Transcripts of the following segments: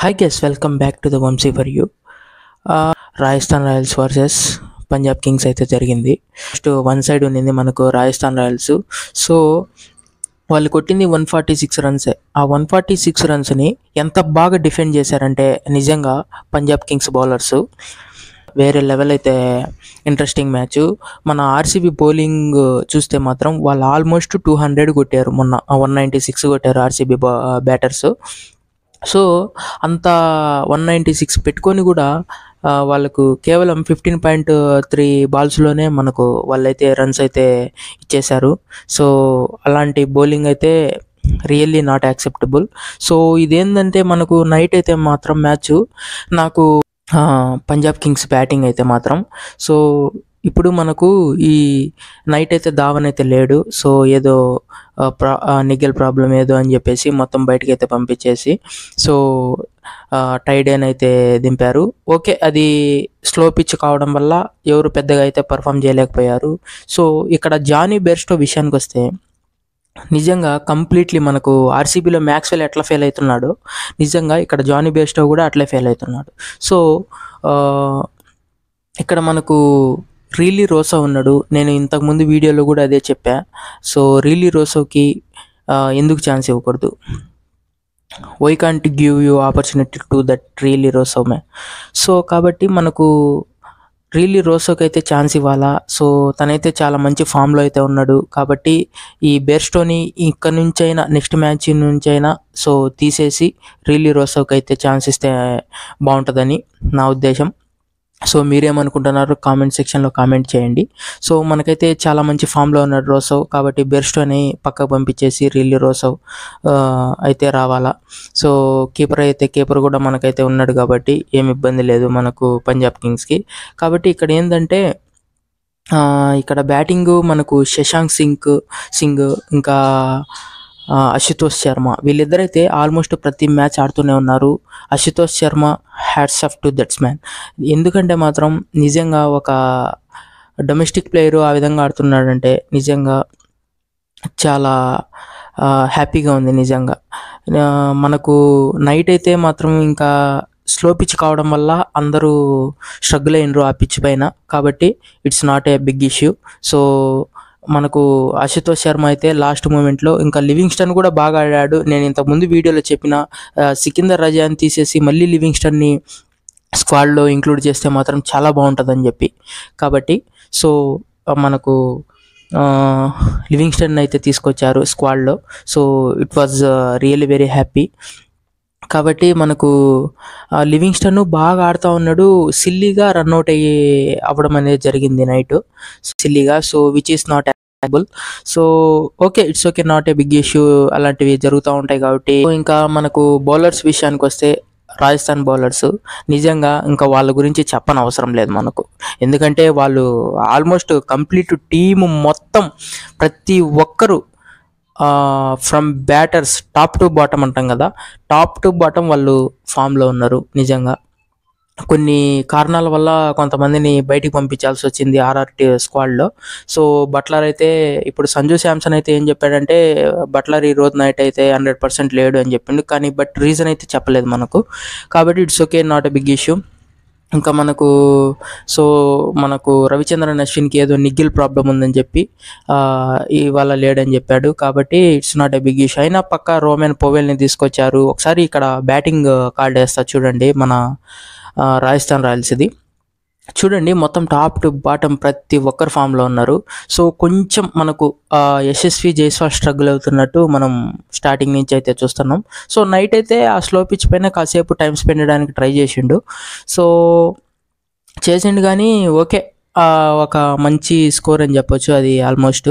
Hi guys, welcome back to the Vamsi for you. Rajasthan Royals versus Punjab Kings అయితే జరిగింది. First one side ఉన్నింది మనకు Rajasthan Royals. So వాళ్ళు కొట్టింది 146 రన్సే. ఆ 146 రన్స్ని ఎంత బాగా డిఫెండ్ చేశారంటే నిజంగా పంజాబ్ కింగ్స్ బౌలర్స్ వేరే లెవెల్ అయితే. Interesting match. మన ఆర్సీబీ బౌలింగ్ చూస్తే మాత్రం వాళ్ళు ఆల్మోస్ట్ 200 కొట్టారు, మొన్న 196 కొట్టారు ఆర్సీబీ బ్యాటర్స్. సో అంత 196 పెట్టుకొని కూడా వాళ్ళకు కేవలం 15.3 బాల్స్లోనే మనకు వాళ్ళైతే రన్స్ అయితే ఇచ్చేశారు. సో అలాంటి బౌలింగ్ అయితే రియల్లీ నాట్ యాక్సెప్టబుల్. సో ఇదేంటంటే మనకు నైట్ అయితే మాత్రం మ్యాచ్ నాకు పంజాబ్ కింగ్స్ బ్యాటింగ్ అయితే మాత్రం. సో ఇప్పుడు మనకు ఈ నైట్ అయితే ధావన్ అయితే లేడు. సో ఏదో నిగ్గల్ ప్రాబ్లం ఏదో అని చెప్పేసి మొత్తం బయటకి అయితే పంపించేసి సో టైడెన్ అయితే దింపారు. ఓకే, అది స్లో పిచ్ కావడం వల్ల ఎవరు పెద్దగా అయితే పర్ఫామ్ చేయలేకపోయారు. సో ఇక్కడ జానీ బెర్స్టో విషయానికి వస్తే నిజంగా కంప్లీట్లీ మనకు ఆర్సీబీలో మ్యాక్స్వెల్ ఎట్లా ఫెయిల్ అవుతున్నాడో నిజంగా ఇక్కడ జానీ బెర్స్టో కూడా అట్లే ఫెయిల్ అవుతున్నాడు. సో ఇక్కడ మనకు రీలీ రోసో ఉన్నాడు. నేను ఇంతకుముందు వీడియోలో కూడా అదే చెప్పా. సో రీలీ రోసోకి ఎందుకు ఛాన్స్ ఇవ్వకూడదు? Why can't give you opportunity to that Rilee Rossouw may. So కాబట్టి మనకు రీలీ రోసోకి అయితే ఛాన్స్ ఇవ్వాలా. సో తనైతే చాలా మంచి ఫామ్లో అయితే ఉన్నాడు. కాబట్టి ఈ బెర్స్టోని ఇక్కడ నుంచైనా నెక్స్ట్ మ్యాచ్ నుంచైనా సో తీసేసి రీలీ రోసోకి అయితే ఛాన్స్ ఇస్తే బాగుంటుందని నా ఉద్దేశం. సో మీరేమనుకుంటున్నారు కామెంట్ సెక్షన్లో కామెంట్ చేయండి. సో మనకైతే చాలా మంచి ఫామ్లో ఉన్నాడు రోసో, కాబట్టి బెర్స్టోని పక్కకు పంపించేసి రీలీ రోసో అయితే రావాలా. సో కీపర్ కూడా మనకైతే ఉన్నాడు కాబట్టి ఏమి ఇబ్బంది లేదు మనకు పంజాబ్ కింగ్స్కి. కాబట్టి ఇక్కడ ఏంటంటే ఇక్కడ బ్యాటింగ్ మనకు శశాంక్ సింగ్ ఇంకా అశుతోష్ శర్మ వీళ్ళిద్దరైతే ఆల్మోస్ట్ ప్రతి మ్యాచ్ ఆడుతూనే ఉన్నారు. Ashutosh Sharma hats off to that's man. ఎందుకంటే మాత్రం నిజంగా ఒక డొమెస్టిక్ ప్లేయరు ఆ విధంగా ఆడుతున్నాడంటే నిజంగా చాలా హ్యాపీగా ఉంది. నిజంగా మనకు నైట్ అయితే మాత్రం ఇంకా స్లో పిచ్ కావడం వల్ల అందరూ స్ట్రగుల్ అయినరు ఆ పిచ్ పైన, కాబట్టి it's not a big issue. So మనకు అశుతోష్ శర్మ అయితే లాస్ట్ మూమెంట్లో ఇంకా లివింగ్స్టన్ కూడా బాగా ఆడాడు. నేను ఇంతకుముందు వీడియోలో చెప్పిన సికిందర్ రజాని తీసేసి మళ్ళీ లివింగ్స్టన్ని స్క్వాడ్లో ఇంక్లూడ్ చేస్తే మాత్రం చాలా బాగుంటుందని చెప్పి, కాబట్టి సో మనకు లివింగ్స్టన్ అయితే తీసుకొచ్చారు స్క్వాడ్లో. So it was really very happy. కాబట్టి మనకు లివింగ్స్టన్ బాగా ఆడుతూ ఉన్నాడు. సిల్లీగా రన్అట్ అవ్వడం అనేది జరిగింది నైట్ సిల్లీగా. So which is not acceptable. So okay, it's okay, not a big issue. అలాంటివి జరుగుతూ ఉంటాయి కాబట్టి. ఇంకా మనకు బౌలర్స్ విషయానికి వస్తే రాజస్థాన్ బౌలర్స్ నిజంగా ఇంకా వాళ్ళ గురించి చెప్పని అవసరం లేదు మనకు. ఎందుకంటే వాళ్ళు ఆల్మోస్ట్ కంప్లీట్ టీము మొత్తం ప్రతి ఒక్కరు from batters top to bottom అంటాం కదా, టాప్ టు బాటమ్ వాళ్ళు ఫామ్లో ఉన్నారు. నిజంగా కొన్ని కారణాల వల్ల కొంతమందిని బయటికి పంపించాల్సి వచ్చింది ఆర్ఆర్ స్క్వాడ్లో. సో బట్లర్ అయితే ఇప్పుడు సంజు శాంసన్ అయితే ఏం చెప్పాడంటే బట్లర్ ఈ రోజు నైట్ అయితే 100% లేడు అని చెప్పిండు, కానీ బట్ రీజన్ అయితే చెప్పలేదు మనకు. కాబట్టి it's okay, not a big issue. ఇంకా మనకు రవిచంద్రన్ అశ్విన్కి ఏదో నిగ్గిల్ ప్రాబ్లం ఉందని చెప్పి ఇవాళ లేడని చెప్పాడు. కాబట్టి it's not a big issue. అయినా పక్క రోమన్ పోవెల్ని తీసుకొచ్చారు. ఒకసారి ఇక్కడ బ్యాటింగ్ కార్డ్ వేస్తా చూడండి మన రాజస్థాన్ రాయల్స్ది. చూడండి మొత్తం టాప్ టు బాటమ్ ప్రతి ఒక్కరు ఫామ్లో ఉన్నారు. సో కొంచెం మనకు యశస్వి జైస్వాల్ స్ట్రగుల్ అవుతున్నట్టు మనం స్టార్టింగ్ నుంచి అయితే చూస్తున్నాం. సో నైట్ అయితే ఆ స్లో పిచ్ పైన కాసేపు టైం స్పెండ్ చేయడానికి ట్రై చేసిండు. సో చేసిండు కానీ ఓకే, ఒక మంచి స్కోర్ అని చెప్పొచ్చు అది ఆల్మోస్ట్.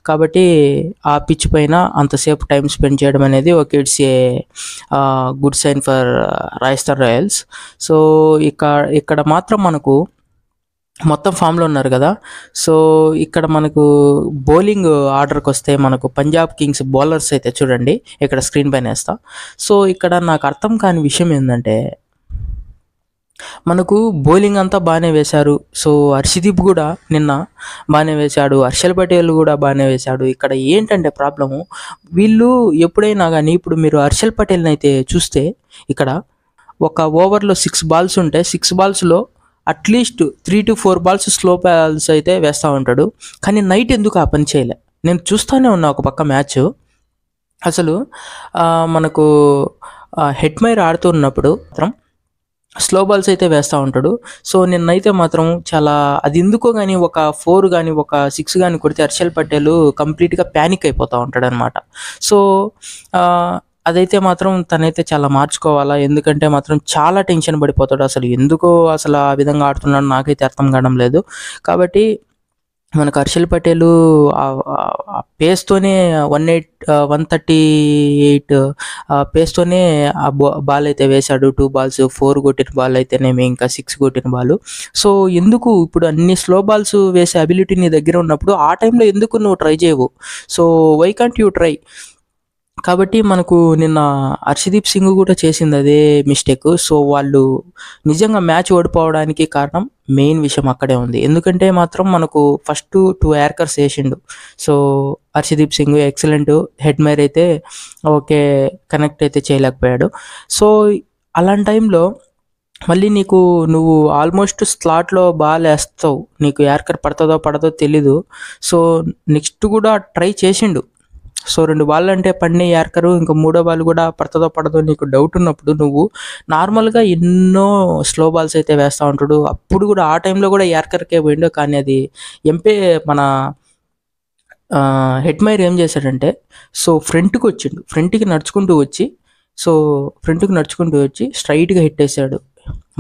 కాబట్టి ఆ పిచ్ పైన అంతసేపు టైం స్పెండ్ చేయడం అనేది okay, it's a good sign for Rajasthan Royals. So ఇక్కడ మాత్రం మనకు మొత్తం ఫామ్లో ఉన్నారు కదా. సో ఇక్కడ మనకు బౌలింగ్ ఆర్డర్కి వస్తే మనకు పంజాబ్ కింగ్స్ బౌలర్స్ అయితే చూడండి ఇక్కడ స్క్రీన్ పైన వేస్తా. సో ఇక్కడ నాకు అర్థం కాని విషయం ఏంటంటే మనకు బౌలింగ్ అంతా బాగానే వేశారు. సో హర్షదీప్ కూడా నిన్న బాగానే వేశాడు, హర్షల్ పటేల్ కూడా బాగానే వేశాడు. ఇక్కడ ఏంటంటే ప్రాబ్లము, వీళ్ళు ఎప్పుడైనా కానీ ఇప్పుడు మీరు హర్షల్ పటేల్ని అయితే చూస్తే ఇక్కడ ఒక ఓవర్లో 6 బాల్స్ ఉంటే 6 బాల్స్లో at least 3 to 4 balls slow balls అయితే వేస్తూ ఉంటాడు. కానీ నైట్ ఎందుకు ఆ పని చేయలే? నేను చూస్తూనే ఉన్నా ఒక పక్క మ్యాచ్. అసలు మనకు హెట్మైర్ ఆడుతూ ఉన్నప్పుడు మాత్రం స్లో బాల్స్ అయితే వేస్తూ ఉంటాడు. సో నిన్నైతే మాత్రం చాలా అది ఎందుకో కానీ ఒక 4 కానీ ఒక 6 కానీ కొడితే హర్షల్ పటేల్ కంప్లీట్గా ప్యానిక్ అయిపోతూ ఉంటాడనమాట. సో అదైతే మాత్రం తనైతే చాలా మార్చుకోవాలా. ఎందుకంటే మాత్రం చాలా టెన్షన్ పడిపోతాడు. అసలు ఎందుకో అసలు ఆ విధంగా ఆడుతున్నాడు నాకైతే అర్థం కావడం లేదు. కాబట్టి మనకు హర్షల్ పటేల్ పేస్తోనే 138 పేస్తోనే ఆ బాల్ అయితే వేశాడు. 2 బాల్స్ 4 కొట్టిన బాల్ అయితేనేమి, ఇంకా 6 కొట్టిన బాల్. సో ఎందుకు ఇప్పుడు అన్ని స్లో బాల్స్ వేసే అబిలిటీ నీ దగ్గర ఉన్నప్పుడు ఆ టైంలో ఎందుకు నువ్వు ట్రై చేయవు? So why can't you try? కాబట్టి మనకు నిన్న హర్షదీప్ సింగ్ కూడా చేసింది అదే మిస్టేక్. సో వాళ్ళు నిజంగా మ్యాచ్ ఓడిపోవడానికి కారణం మెయిన్ విషయం అక్కడే ఉంది. ఎందుకంటే మాత్రం మనకు ఫస్ట్ 2 యార్కర్స్ వేసిండు. సో హర్షదీప్ సింగ్ ఎక్సలెంట్ హెడ్మైర్ అయితే ఓకే కనెక్ట్ అయితే చేయలేకపోయాడు. సో అలాంటి టైంలో మళ్ళీ నువ్వు ఆల్మోస్ట్ స్లాట్లో బాల్ వేస్తావు, నీకు యార్కర్ పడుతుందో పడదో తెలీదు. సో నెక్స్ట్ కూడా ట్రై చేసిండు. సో 2 బాల్ అంటే పడిన యార్కరు, ఇంకా 3వ బాల్ కూడా పడుతుందో పడదో నీకు డౌట్ ఉన్నప్పుడు నువ్వు నార్మల్గా ఎన్నో స్లో బాల్స్ అయితే వేస్తూ ఉంటాడు. అప్పుడు కూడా ఆ టైంలో కూడా యార్కర్కే పోయిండు. కానీ అది మన హెడ్మైర్ ఏం చేశాడంటే సో ఫ్రంట్కి నడుచుకుంటూ వచ్చి స్ట్రైట్గా హిట్ వేసాడు.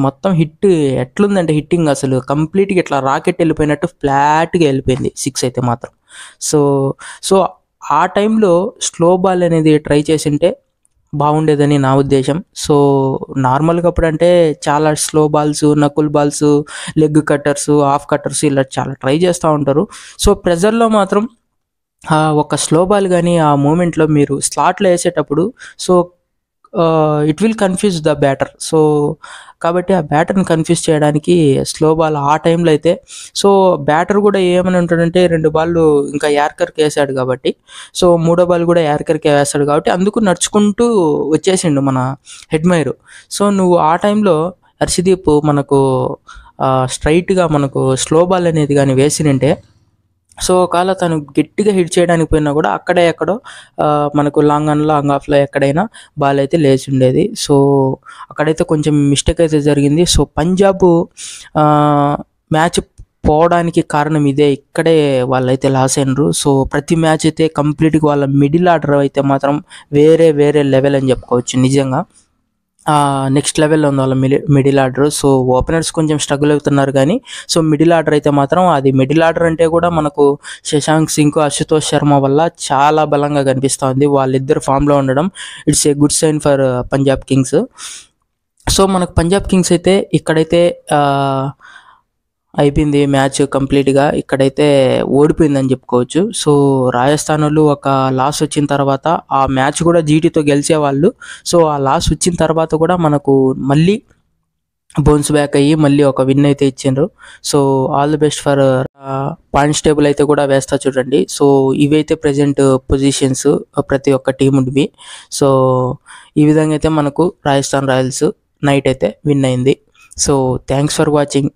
మొత్తం హిట్ ఎట్లుందంటే హిట్టింగ్ అసలు కంప్లీట్గా ఇట్లా రాకెట్ వెళ్ళిపోయినట్టు ఫ్లాట్గా వెళ్ళిపోయింది 6 అయితే మాత్రం. సో ఆ టైంలో స్లో బాల్ అనేది ట్రై చేసింటే బాగుండేదని నా ఉద్దేశం. సో నార్మల్గా అప్పుడంటే చాలా slow balls, Nakul balls, leg cutters, half cutters ఇలా చాలా ట్రై చేస్తూ ఉంటారు. సో ప్రెజర్లో మాత్రం ఒక స్లో బాల్ కానీ ఆ మూమెంట్లో మీరు స్లాట్లో వేసేటప్పుడు so it will confuse the batter. So కాబట్టి ఆ బ్యాటర్ని కన్ఫ్యూజ్ చేయడానికి స్లో బాల్ ఆ టైంలో అయితే సో బ్యాటర్ కూడా ఏమని ఉంటాడంటే 2 బాళ్ళు ఇంకా యార్కర్కి వేసాడు కాబట్టి సో 3వ బాల్ కూడా యార్కర్కే వేస్తాడు కాబట్టి అందుకు నడుచుకుంటూ వచ్చేసిండు మన హెడ్మైర్. సో నువ్వు ఆ టైంలో హర్షదీప్ మనకు స్ట్రైట్గా మనకు స్లో బాల్ అనేది కానీ వేసినంటే సో ఒకవేళ తను గట్టిగా హిట్ చేయడానికి పోయినా కూడా ఎక్కడో మనకు లాంగ్ ఆఫ్లో ఎక్కడైనా బాల్ అయితే లేచి ఉండేది. సో అక్కడైతే కొంచెం మిస్టేక్ అయితే జరిగింది. సో పంజాబ్ మ్యాచ్ పోవడానికి కారణం ఇదే. ఇక్కడే వాళ్ళైతే లాస్ అయినరు. సో ప్రతి మ్యాచ్ అయితే కంప్లీట్గా వాళ్ళ మిడిల్ ఆర్డర్ అయితే మాత్రం వేరే లెవెల్ అని చెప్పుకోవచ్చు నిజంగా. నెక్స్ట్ లెవెల్లో ఉంది వాళ్ళ మిడిల్ ఆర్డర్. సో ఓపెనర్స్ కొంచెం స్ట్రగుల్ అవుతున్నారు కానీ సో మిడిల్ ఆర్డర్ అయితే మాత్రం అది మిడిల్ ఆర్డర్ అంటే కూడా మనకు శశాంక్ సింగ్, అశుతోష్ శర్మ వల్ల చాలా బలంగా కనిపిస్తుంది. వాళ్ళిద్దరు ఫామ్లో ఉండడం it's a good sign for Punjab Kings. So మనకు పంజాబ్ కింగ్స్ అయితే ఇక్కడైతే అయిపోయింది మ్యాచ్ కంప్లీట్గా, ఇక్కడైతే ఓడిపోయిందని చెప్పుకోవచ్చు. సో రాజస్థాన్ వాళ్ళు ఒక లాస్ వచ్చిన తర్వాత ఆ మ్యాచ్ కూడా జీటీతో గెలిచేవాళ్ళు. సో ఆ లాస్ వచ్చిన తర్వాత కూడా మనకు మళ్ళీ బౌన్స్ బ్యాక్ అయ్యి మళ్ళీ ఒక విన్ అయితే ఇచ్చిండ్రు. So all the best for points table అయితే కూడా వేస్తా చూడండి. సో ఇవైతే ప్రజెంట్ పొజిషన్స్ ప్రతి ఒక్క టీముడివి. సో ఈ విధంగా అయితే మనకు రాజస్థాన్ రాయల్స్ నైట్ అయితే విన్ అయింది. So thanks for watching.